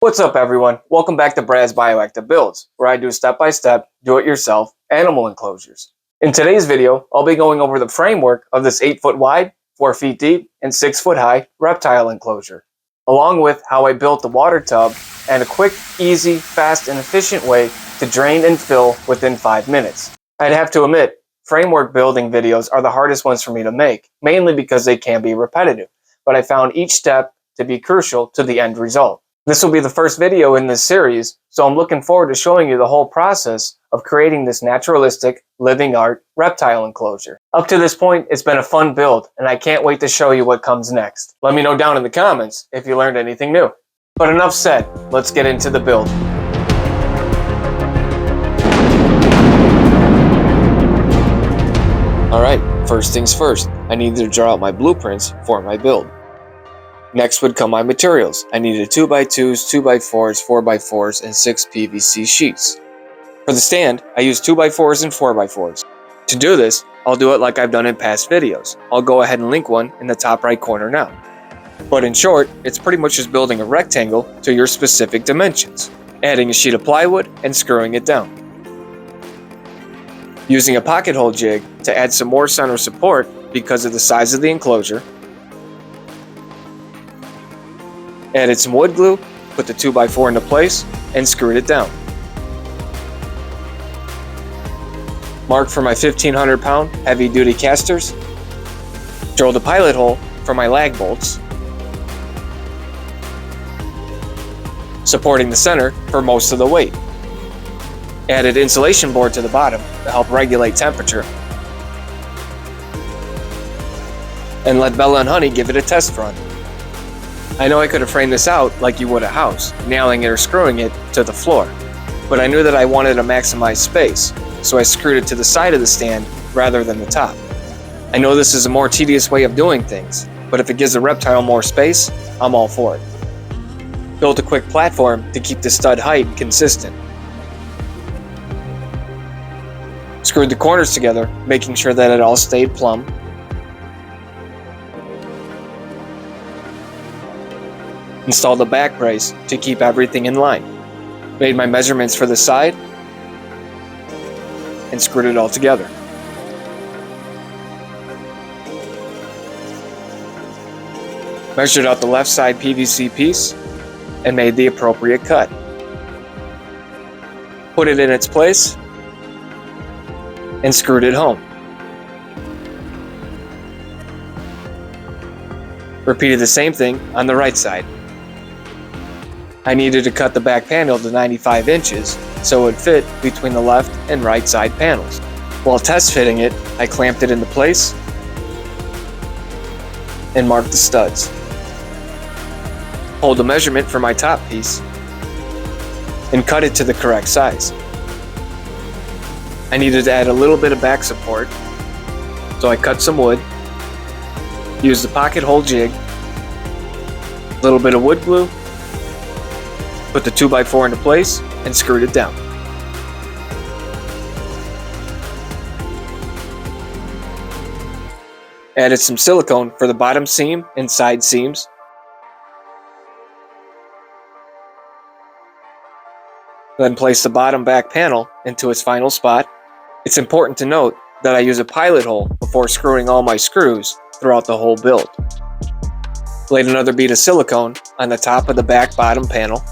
What's up, everyone? Welcome back to Brad's Bioactive Builds, where I do step-by-step, do-it-yourself animal enclosures. In today's video, I'll be going over the framework of this 8-foot wide, 4 feet deep, and 6-foot high reptile enclosure, along with how I built the water tub and a quick, easy, fast, and efficient way to drain and fill within 5 minutes. I'd have to admit, framework building videos are the hardest ones for me to make, mainly because they can be repetitive, but I found each step to be crucial to the end result. This will be the first video in this series, so I'm looking forward to showing you the whole process of creating this naturalistic, living art reptile enclosure. Up to this point, it's been a fun build, and I can't wait to show you what comes next. Let me know down in the comments if you learned anything new. But enough said, let's get into the build. Alright, first things first, I needed to draw out my blueprints for my build. Next would come my materials. I needed 2x2s, 2x4s, 4x4s, and 6 PVC sheets. For the stand, I used 2x4s and 4x4s. To do this, I'll do it like I've done in past videos. I'll go ahead and link one in the top right corner now. But in short, it's pretty much just building a rectangle to your specific dimensions, adding a sheet of plywood and screwing it down. Using a pocket hole jig to add some more center support because of the size of the enclosure. Added some wood glue, put the 2x4 into place, and screwed it down. Marked for my 1,500-pound heavy-duty casters. Drilled a pilot hole for my lag bolts. Supporting the center for most of the weight. Added insulation board to the bottom to help regulate temperature. And let Bella and Honey give it a test run. I know I could have framed this out like you would a house, nailing it or screwing it to the floor, but I knew that I wanted to maximize space, so I screwed it to the side of the stand rather than the top. I know this is a more tedious way of doing things, but if it gives the reptile more space, I'm all for it. Built a quick platform to keep the stud height consistent. Screwed the corners together, making sure that it all stayed plumb. Installed a back brace to keep everything in line. Made my measurements for the side and screwed it all together. Measured out the left side PVC piece and made the appropriate cut. Put it in its place and screwed it home. Repeated the same thing on the right side. I needed to cut the back panel to 95 inches so it would fit between the left and right side panels. While test fitting it, I clamped it into place and marked the studs. Hold the measurement for my top piece and cut it to the correct size. I needed to add a little bit of back support, so I cut some wood, used the pocket hole jig, a little bit of wood glue, put the 2x4 into place, and screwed it down. Added some silicone for the bottom seam and side seams. Then place the bottom back panel into its final spot. It's important to note that I use a pilot hole before screwing all my screws throughout the whole build. Laid another bead of silicone on the top of the back bottom panel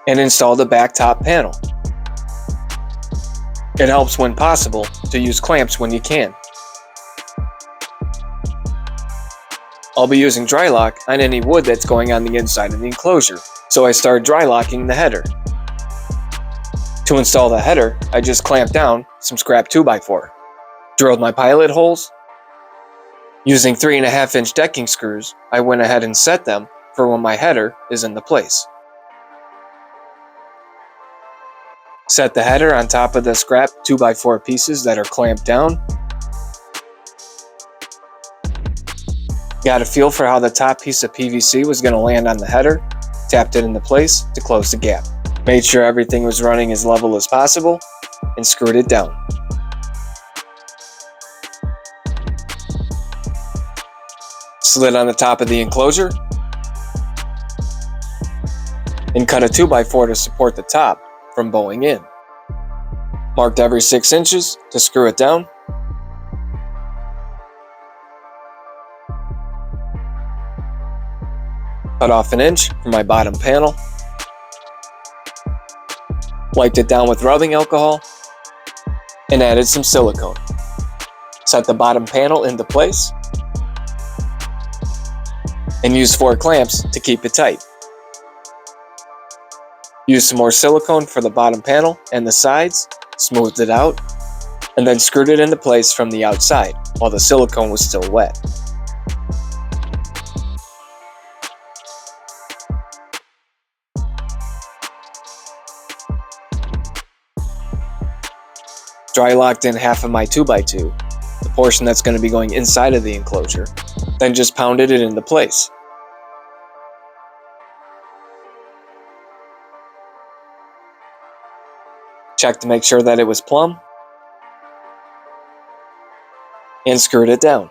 and installed the back top panel. It helps when possible to use clamps when you can. I'll be using dry lock on any wood that's going on the inside of the enclosure, so I started dry locking the header. To install the header, I just clamped down some scrap 2x4. Drilled my pilot holes. Using 3.5-inch decking screws, I went ahead and set them for when my header is in the place. Set the header on top of the scrap 2x4 pieces that are clamped down. Got a feel for how the top piece of PVC was going to land on the header, tapped it into place to close the gap. Made sure everything was running as level as possible, and screwed it down. Slid on the top of the enclosure. and cut a 2x4 to support the top from bowing in. Marked every 6 inches to screw it down. Cut off 1 inch from my bottom panel. Wiped it down with rubbing alcohol and added some silicone. Set the bottom panel into place and use 4 clamps to keep it tight. Use some more silicone for the bottom panel and the sides, smoothed it out, and then screwed it into place from the outside while the silicone was still wet. Dry locked in half of my 2x2, the portion that's going to be going inside of the enclosure, then just pounded it into place. Checked to make sure that it was plumb, and screwed it down.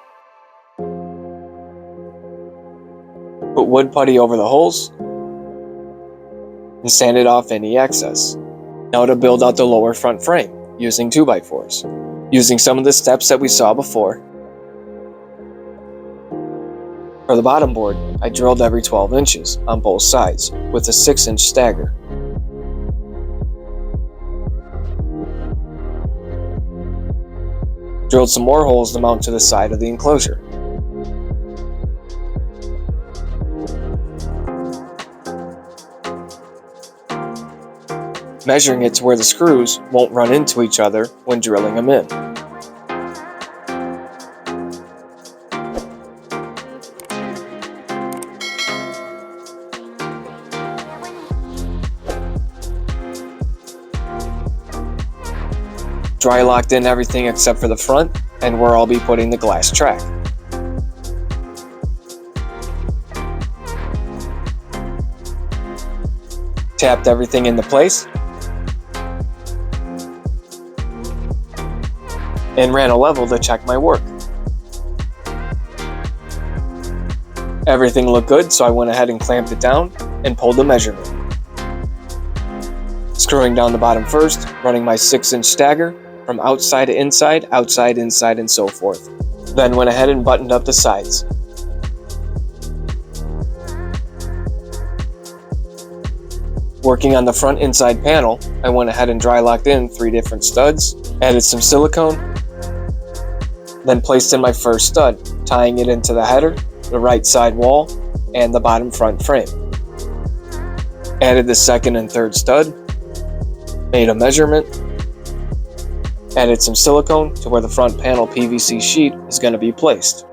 Put wood putty over the holes, and sanded off any excess. Now to build out the lower front frame, using 2x4s. Using some of the steps that we saw before. For the bottom board, I drilled every 12 inches on both sides with a 6-inch stagger. Drilled some more holes to mount to the side of the enclosure. Measuring it to where the screws won't run into each other when drilling them in. Dry locked in everything except for the front and where I'll be putting the glass track. Tapped everything into place and ran a level to check my work. Everything looked good, so I went ahead and clamped it down and pulled the measurement. Screwing down the bottom first, running my 6-inch stagger from outside to inside, inside, and so forth. Then went ahead and buttoned up the sides. Working on the front inside panel, I went ahead and dry locked in 3 different studs, added some silicone, then placed in my first stud, tying it into the header, the right side wall, and the bottom front frame. Added the second and third stud, made a measurement, added some silicone to where the front panel PVC sheet is going to be placed.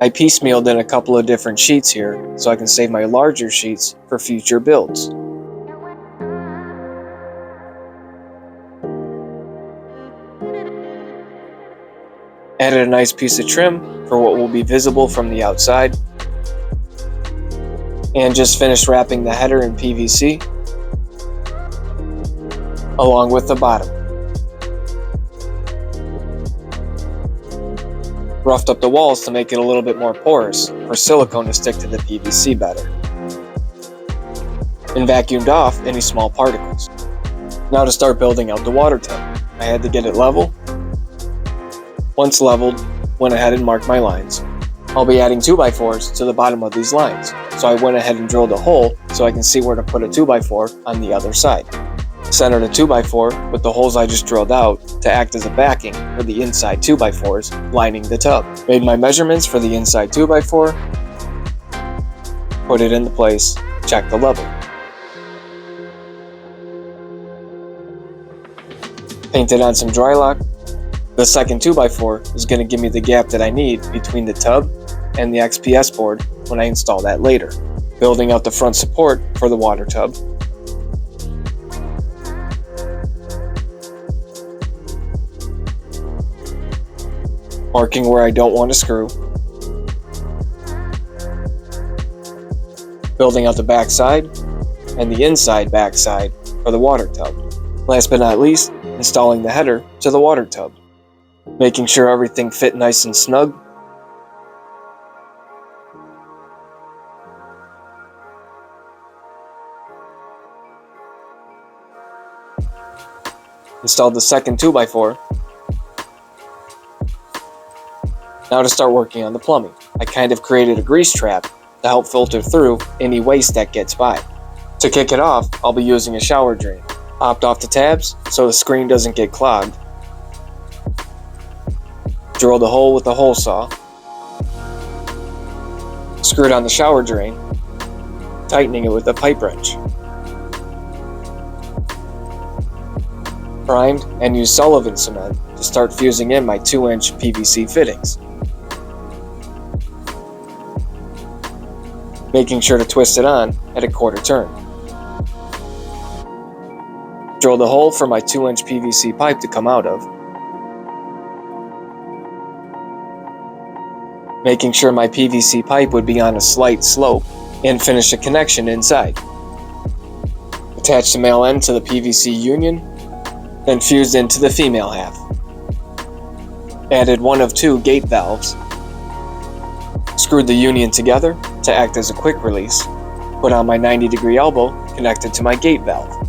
I piecemealed in a couple of different sheets here so I can save my larger sheets for future builds. Added a nice piece of trim for what will be visible from the outside. And just finished wrapping the header in PVC along with the bottom. Roughed up the walls to make it a little bit more porous for silicone to stick to the PVC better. And vacuumed off any small particles. Now to start building out the water tub. I had to get it level. Once leveled, went ahead and marked my lines. I'll be adding 2x4s to the bottom of these lines, so I went ahead and drilled a hole so I can see where to put a 2x4 on the other side. Centered a 2x4 with the holes I just drilled out to act as a backing for the inside 2x4s lining the tub. Made my measurements for the inside 2x4, put it into place, checked the level. Painted on some dry lock. The second 2x4 is going to give me the gap that I need between the tub and the XPS board when I install that later. Building out the front support for the water tub. Marking where I don't want to screw. Building out the back side and the inside back side for the water tub. Last but not least, installing the header to the water tub. Making sure everything fit nice and snug. Installed the second 2x4. Now to start working on the plumbing. I kind of created a grease trap to help filter through any waste that gets by. To kick it off, I'll be using a shower drain. Popped off the tabs so the screen doesn't get clogged. Drilled a hole with a hole saw. Screwed on the shower drain, tightening it with a pipe wrench. Primed and used solvent cement to start fusing in my 2-inch PVC fittings. Making sure to twist it on at a quarter turn. Drilled a hole for my 2-inch PVC pipe to come out of. Making sure my PVC pipe would be on a slight slope, and finish a connection inside. Attached the male end to the PVC union, then fused into the female half. Added one of 2 gate valves. Screwed the union together to act as a quick release. Put on my 90-degree elbow connected to my gate valve.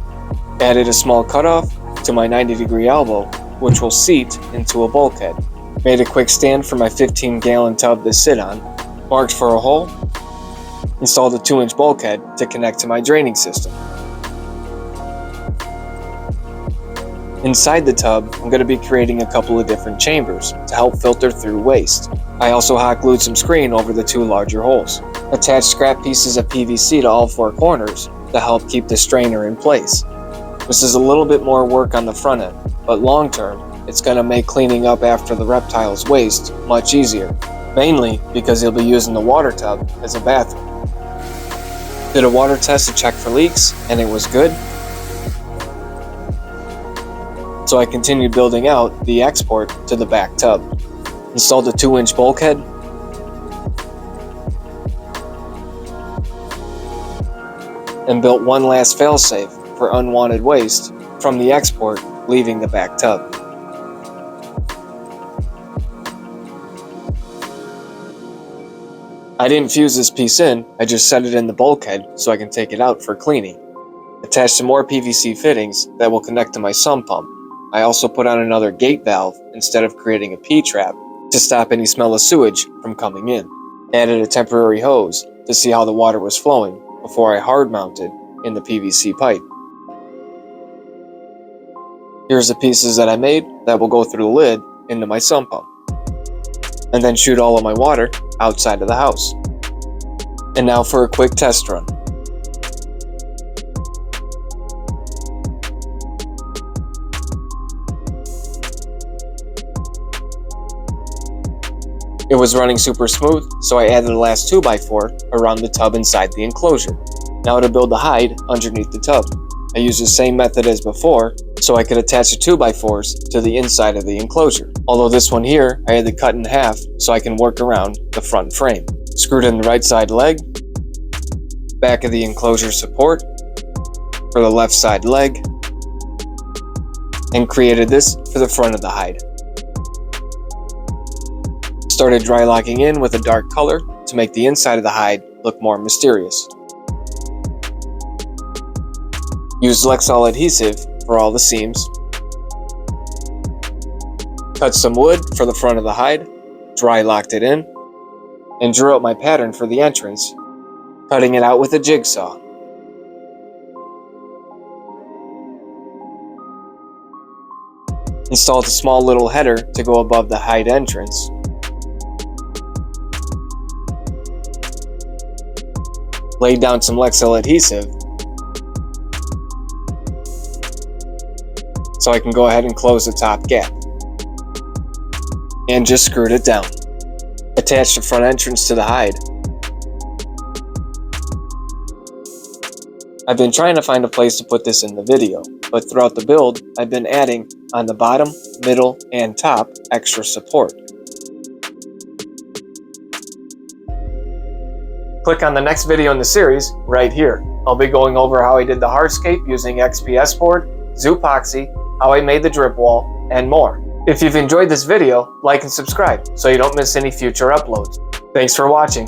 Added a small cutoff to my 90-degree elbow, which will seat into a bulkhead. Made a quick stand for my 15-gallon tub to sit on. Marked for a hole. Installed a 2-inch bulkhead to connect to my draining system. Inside the tub, I'm going to be creating a couple of different chambers to help filter through waste. I also hot glued some screen over the 2 larger holes. Attached scrap pieces of PVC to all 4 corners to help keep the strainer in place. This is a little bit more work on the front end, but long term, it's going to make cleaning up after the reptile's waste much easier, mainly because you'll be using the water tub as a bathroom. Did a water test to check for leaks, and it was good. So I continued building out the export to the back tub. Installed a 2-inch bulkhead. And built one last failsafe for unwanted waste from the export leaving the back tub. I didn't fuse this piece in, I just set it in the bulkhead so I can take it out for cleaning. Attached some more PVC fittings that will connect to my sump pump. I also put on another gate valve instead of creating a P-trap to stop any smell of sewage from coming in. Added a temporary hose to see how the water was flowing before I hard mounted in the PVC pipe. Here's the pieces that I made that will go through the lid into my sump pump. And then shoot all of my water outside of the house. And now for a quick test run. It was running super smooth, so I added the last 2x4 around the tub inside the enclosure. Now to build the hide underneath the tub. I used the same method as before, so I could attach the 2x4s to the inside of the enclosure. Although this one here, I had to cut in half so I can work around the front frame. Screwed in the right side leg, back of the enclosure support for the left side leg, and created this for the front of the hide. Started dry locking in with a dark color to make the inside of the hide look more mysterious. Used Lexol adhesive for all the seams. Cut some wood for the front of the hide, dry locked it in, and drew out my pattern for the entrance, cutting it out with a jigsaw. Installed a small little header to go above the hide entrance. Laid down some Lexol adhesive so I can go ahead and close the top gap. And just screwed it down. Attached the front entrance to the hide. I've been trying to find a place to put this in the video, but throughout the build, I've been adding on the bottom, middle, and top extra support. Click on the next video in the series right here. I'll be going over how I did the hardscape using XPS board, Zoopoxy, how I made the drip wall, and more. If you've enjoyed this video, like and subscribe so you don't miss any future uploads. Thanks for watching.